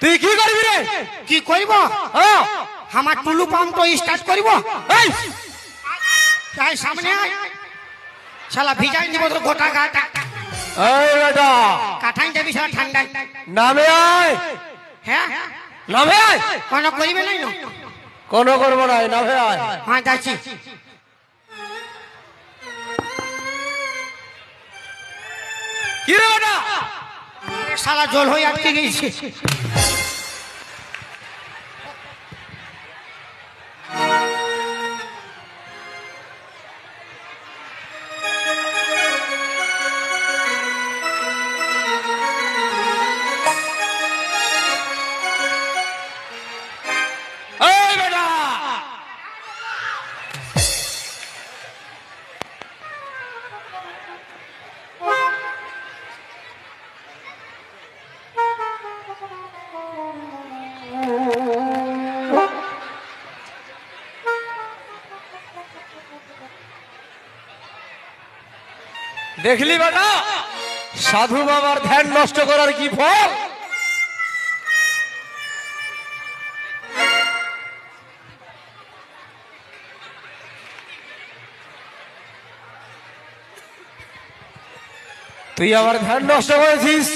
তুই কি করবি রে? কি করব? আমার টুলু পাম্প স্টার্ট করব। এই তাই সামনে আয়, শালা ভিজাই দিব তোর গোটা গাটা। এই বেটা কাঠাই যাবি শালা ঠান্ডায়। নামে আয়, হ্যাঁ নামে আয়। কোনো করিবে নাই না? কোনো করবো না, নামে আয়। হ্যাঁ যাচ্ছি। কি রে বেটা? শালা জল হয়ে আটকে গেছে। এই বেটা দেখলি বেটা, সাধু বাবার ধ্যান নষ্ট করার কি ফল? তুই আমার ধ্যান নষ্ট করেছিস,